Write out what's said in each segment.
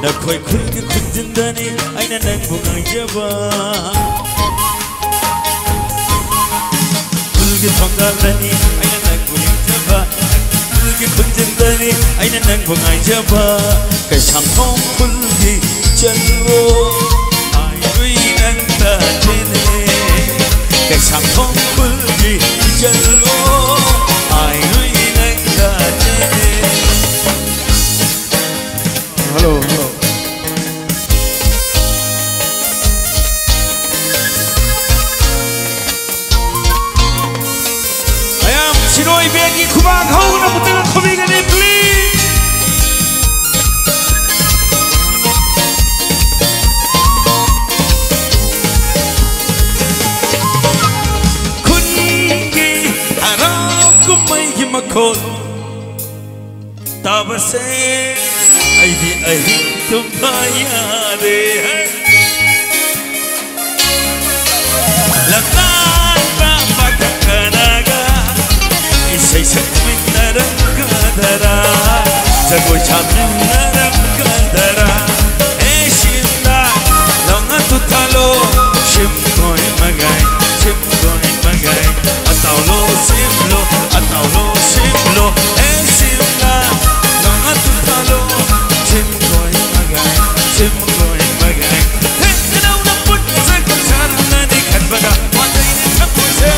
Nakhoi khulki khunjindani aina nangbu ngaijaba Khulki thongalani aina nangbu ngaijaba Khulki khunjindani aina nangbu ngaijaba Kaisam thong khulki chalwo Airui nangta tene Kaisam thong khulki chalwo Airui nangta tene Hello, hello. I am Shiroi Bengi Kubang Ho na putang kumigan ni please. Kungi araw kumay himakot tabase ay di ay tumayari Lakan pa pagkakanaga Isa'y sakming narangkadara Sagoy chaming narangkadara Eh shimla Lang atutalo Shimkoy magay Shimkoy magay Atawlo simlo Atawlo simlo Eh shimla Lang atutalo Shimkoy magay Shimkoy magay Hey, kanaw na put Sa kusarang na di kanbaga Watay na kamoyse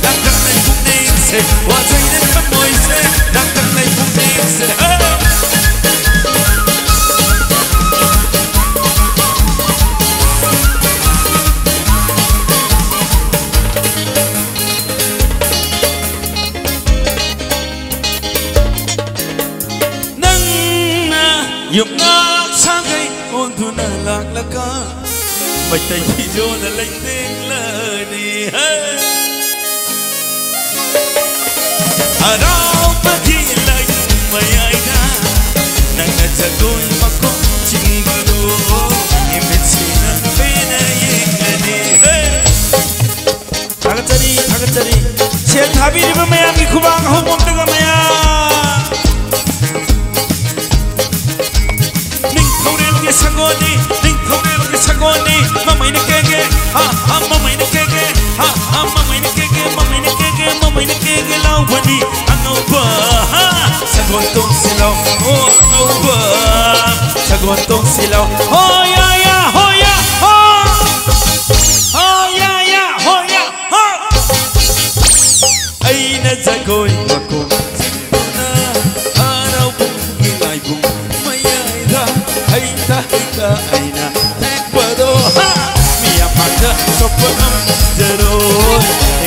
Langkang na puminse Watay na kamoyse Langkang na puminse Nang na yung nagsagay Ondo na laklaka May tayo na laiting lani Araw pagilay mayay na Nang natsagoy makong chingalo Imitsi na pinayingani Tagatari Siyang habi di ba mayami kubang humong taga maya Ning kaurel ke sagoni Ning kaurel ke sagoni Mamay na kege Ha ha mamay na kege Ha ha mamay na kege Mamay na kege Mamay na kege Lawani Angaw ba Ha Sagon tong silaw Oh angaw ba Sagon tong silaw Oh ya ya Ho ya Ho Oh ya ya Ho ya Ho Ay na zagoy Makong na Araw bong Gilay bong Mayayra Ay ta ay na Tekbado Ha Miyamanda Sopanam Daro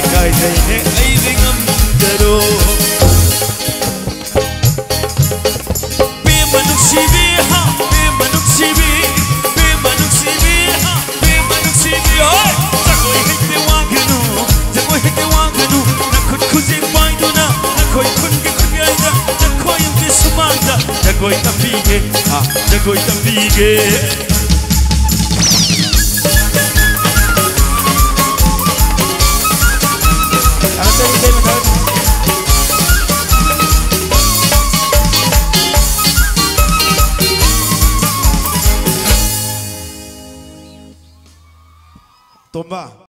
Ikay dayne ay ringam Daro Pimanuk sibi ha Pimanuk sibi Pimanuk sibi ha Pimanuk sibi Hoy Jagoy hiti waganu Jagoy hiti waganu Nakut kuzi baydo na Nakoy kungi kungi ayda Nakoy yung disumanda Jagoy tapige Ha Jagoy tapige Tomba.